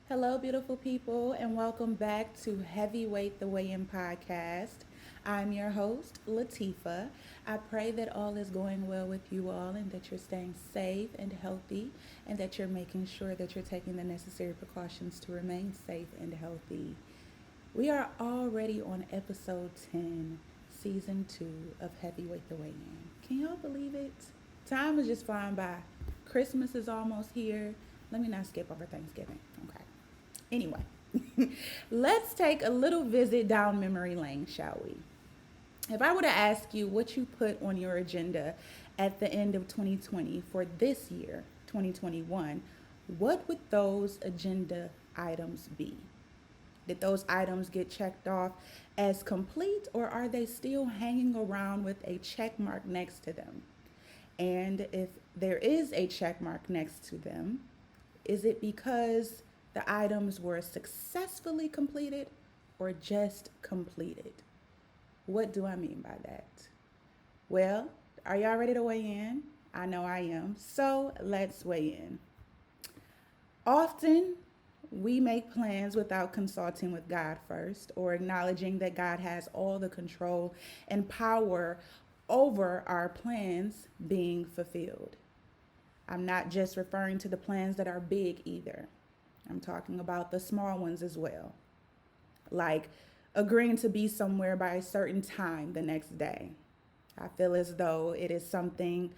Hello, beautiful people, and welcome back to Heavyweight the Weigh In podcast. I'm your host, Latifa. I pray that all is going well with you all and that you're staying safe and healthy and that you're making sure that you're taking the necessary precautions to remain safe and healthy. We are already on episode 10, season 2 of Heavyweight the Weigh In. Can y'all believe it? Time is just flying by. Christmas is almost here. Let me not skip over Thanksgiving. Okay. Anyway, let's take a little visit down memory lane, shall we? If I were to ask you what you put on your agenda at the end of 2020 for this year, 2021, what would those agenda items be? Did those items get checked off as complete, or are they still hanging around with a check mark next to them? And if there is a check mark next to them, is it because the items were successfully completed or just completed? What do I mean by that? Well, are y'all ready to weigh in? I know I am. So let's weigh in. Often we make plans without consulting with God first or acknowledging that God has all the control and power over our plans being fulfilled. I'm not just referring to the plans that are big either. I'm talking about the small ones as well. Like agreeing to be somewhere by a certain time the next day. I feel as though it is something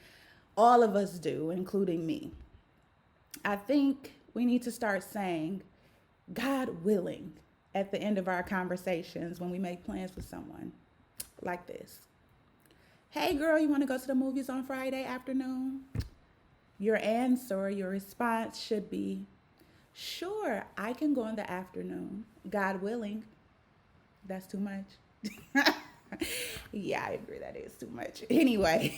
all of us do, including me. I think we need to start saying, God willing, at the end of our conversations when we make plans with someone. Like this. Hey girl, you want to go to the movies on Friday afternoon? Your answer, your response should be, sure, I can go in the afternoon, God willing. That's too much. Yeah, I agree that is too much. Anyway,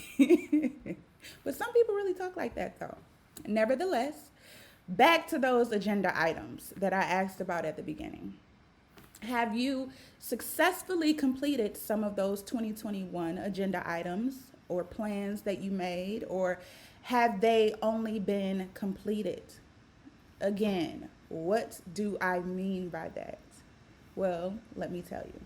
but some people really talk like that though. Nevertheless, back to those agenda items that I asked about at the beginning. Have you successfully completed some of those 2021 agenda items or plans that you made, or have they only been completed? Again, what do I mean by that? Well, let me tell you.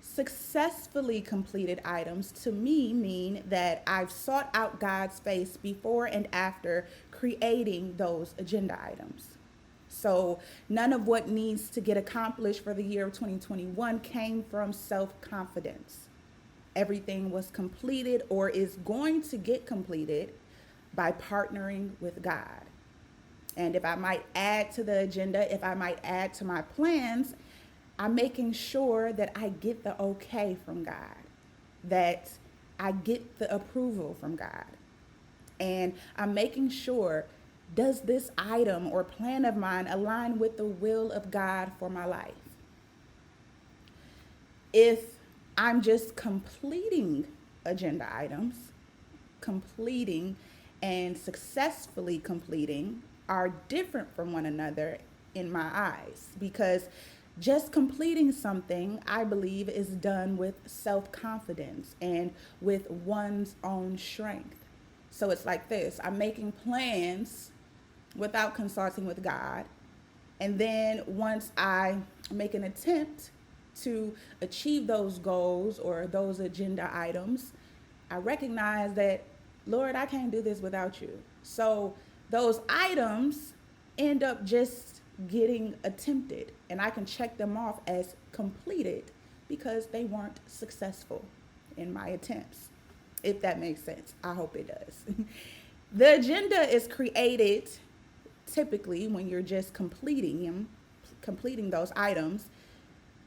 Successfully completed items to me mean that I've sought out God's face before and after creating those agenda items. So none of what needs to get accomplished for the year of 2021 came from self-confidence. Everything was completed or is going to get completed by partnering with God. And if I might add to the agenda, if I might add to my plans, I'm making sure that I get the okay from God, that I get the approval from God. And I'm making sure, does this item or plan of mine align with the will of God for my life? If I'm just completing agenda items, completing and successfully completing are different from one another in my eyes, because just completing something, I believe, is done with self-confidence and with one's own strength. So it's like this. I'm making plans without consulting with God. And then once I make an attempt to achieve those goals or those agenda items, I recognize that, Lord, I can't do this without you. So those items end up just getting attempted, and I can check them off as completed because they weren't successful in my attempts. If that makes sense, I hope it does. The agenda is created typically when you're just completing those items.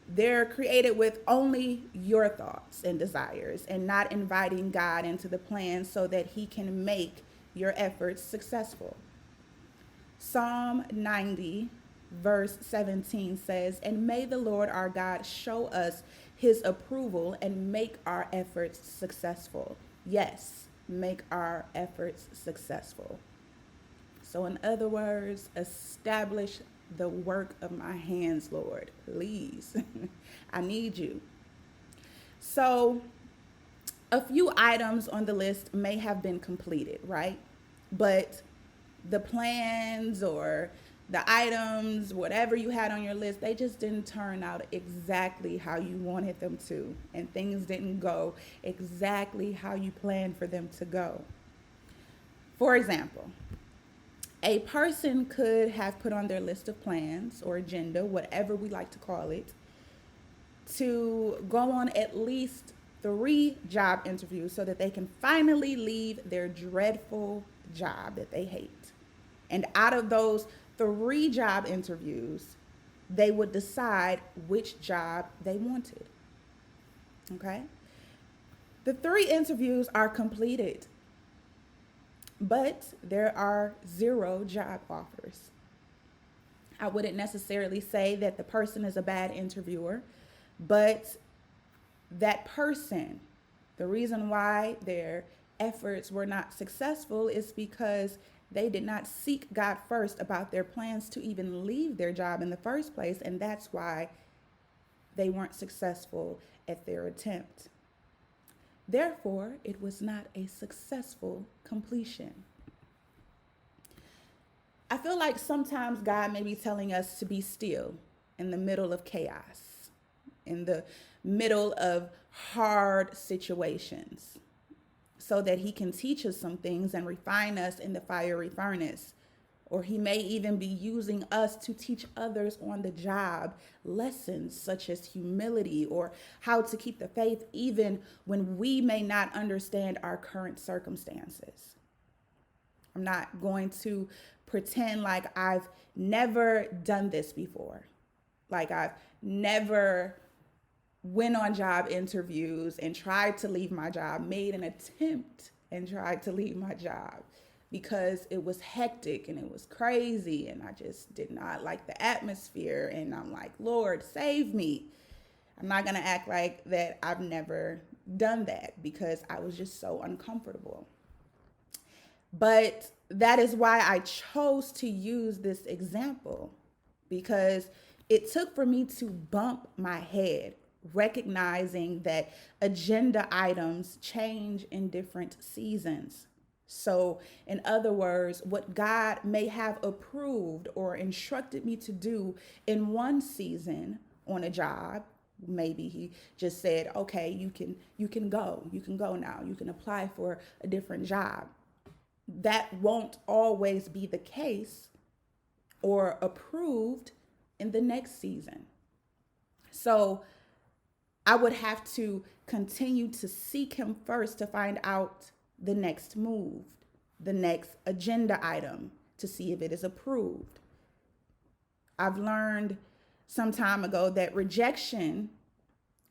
They're created with only your thoughts and desires and not inviting God into the plan so that he can make your efforts successful. Psalm 90, verse 17 says, "And may the Lord our God show us his approval and make our efforts successful." Yes, make our efforts successful. So, in other words, establish the work of my hands, Lord. Please. I need you. So, a few items on the list may have been completed, right? But the plans or The items, whatever you had on your list, they just didn't turn out exactly how you wanted them to. And things didn't go exactly how you planned for them to go. For example, a person could have put on their list of plans or agenda, whatever we like to call it, to go on at least 3 job interviews so that they can finally leave their dreadful job that they hate. And out of those 3 job interviews, they would decide which job they wanted. Okay? The 3 interviews are completed, but there are 0 job offers. I wouldn't necessarily say that the person is a bad interviewer, but that person, the reason why their efforts were not successful is because they did not seek God first about their plans to even leave their job in the first place, and that's why they weren't successful at their attempt. Therefore, it was not a successful completion. I feel like sometimes God may be telling us to be still in the middle of chaos, in the middle of hard situations, so that he can teach us some things and refine us in the fiery furnace. Or he may even be using us to teach others on the job lessons such as humility or how to keep the faith even when we may not understand our current circumstances. I'm not going to pretend like I've never done this before, like I've never went on job interviews and tried to leave my job, made an attempt and tried to leave my job because it was hectic and it was crazy and I just did not like the atmosphere. And I'm like, Lord, save me. I'm not going to act like that I've never done that because I was just so uncomfortable. But that is why I chose to use this example, because it took for me to bump my head, recognizing that agenda items change in different seasons. So, in other words, what God may have approved or instructed me to do in one season on a job, maybe he just said, okay, you can go now, you can apply for a different job. That won't always be the case or approved in the next season. So I would have to continue to seek him first to find out the next move, the next agenda item, to see if it is approved. I've learned some time ago that rejection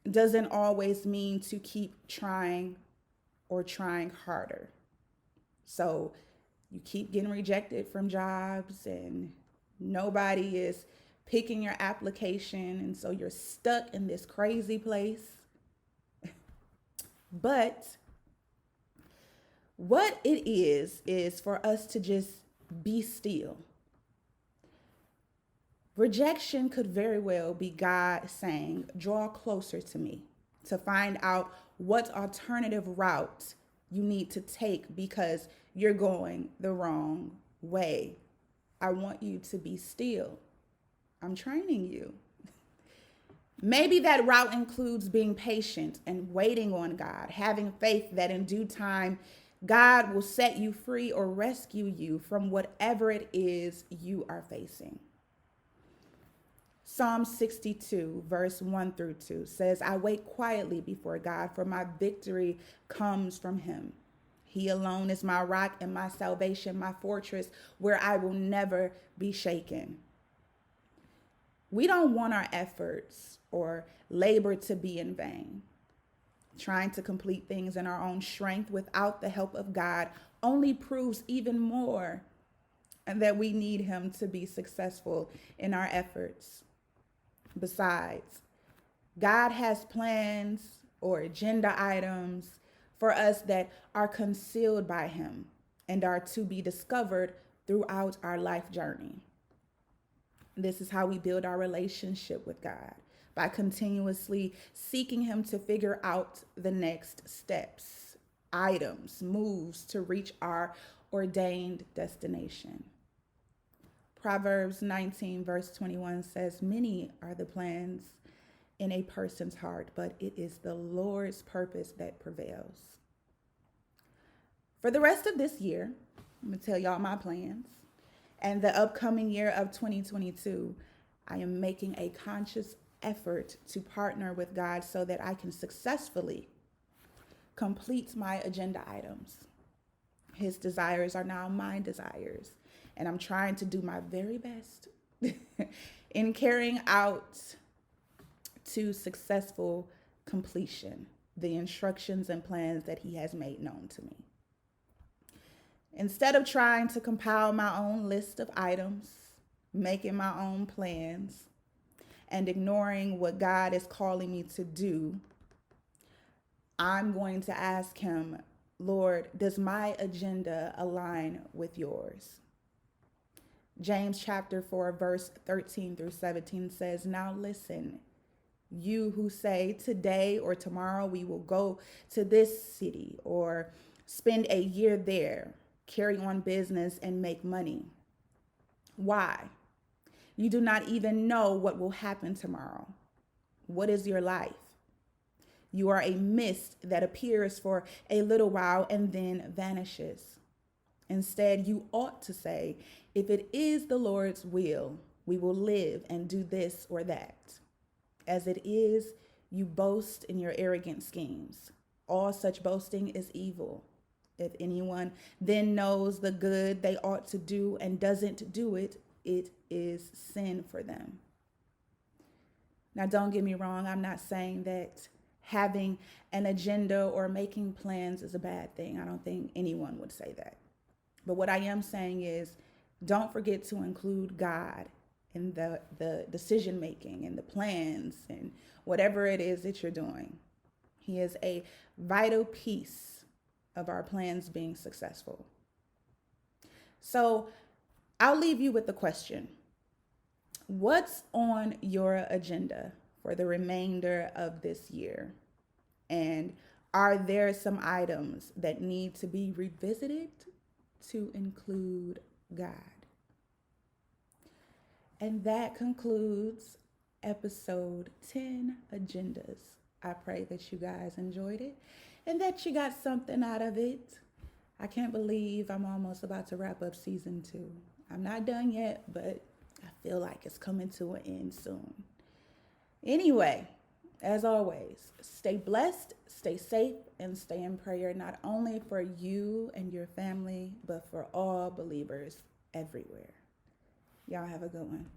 doesn't always mean to keep trying or trying harder. So you keep getting rejected from jobs and nobody is picking your application. And so you're stuck in this crazy place. But what it is for us to just be still. Rejection could very well be God saying, draw closer to me to find out what alternative route you need to take because you're going the wrong way. I want you to be still. I'm training you. Maybe that route includes being patient and waiting on God, having faith that in due time, God will set you free or rescue you from whatever it is you are facing. Psalm 62, verse 1-2 says, I wait quietly before God, for my victory comes from him. He alone is my rock and my salvation, my fortress, where I will never be shaken. We don't want our efforts or labor to be in vain. Trying to complete things in our own strength without the help of God only proves even more that we need him to be successful in our efforts. Besides, God has plans or agenda items for us that are concealed by him and are to be discovered throughout our life journey. This is how we build our relationship with God, by continuously seeking him to figure out the next steps, items, moves to reach our ordained destination. Proverbs 19, verse 21 says, "Many are the plans in a person's heart, but it is the Lord's purpose that prevails." For the rest of this year, I'm going to tell y'all my plans. And the upcoming year of 2022, I am making a conscious effort to partner with God so that I can successfully complete my agenda items. His desires are now my desires, and I'm trying to do my very best in carrying out to successful completion the instructions and plans that he has made known to me. Instead of trying to compile my own list of items, making my own plans, and ignoring what God is calling me to do, I'm going to ask him, "Lord, does my agenda align with yours?" James chapter 4, verse 13 through 17 says, "Now listen, you who say today or tomorrow we will go to this city or spend a year there, carry on business and make money. Why? You do not even know what will happen tomorrow. What is your life? You are a mist that appears for a little while and then vanishes. Instead, you ought to say, if it is the Lord's will, we will live and do this or that. As it is, you boast in your arrogant schemes. All such boasting is evil. If anyone then knows the good they ought to do and doesn't do it, it is sin for them." Now, don't get me wrong. I'm not saying that having an agenda or making plans is a bad thing. I don't think anyone would say that. But what I am saying is, don't forget to include God in the decision making and the plans and whatever it is that you're doing. He is a vital piece of our plans being successful. So I'll leave you with the question: what's on your agenda for the remainder of this year? And are there some items that need to be revisited to include God? And that concludes episode 10, Agendas. I pray that you guys enjoyed it and that you got something out of it. I can't believe I'm almost about to wrap up season 2. I'm not done yet, but I feel like it's coming to an end soon. Anyway, as always, stay blessed, stay safe, and stay in prayer, not only for you and your family, but for all believers everywhere. Y'all have a good one.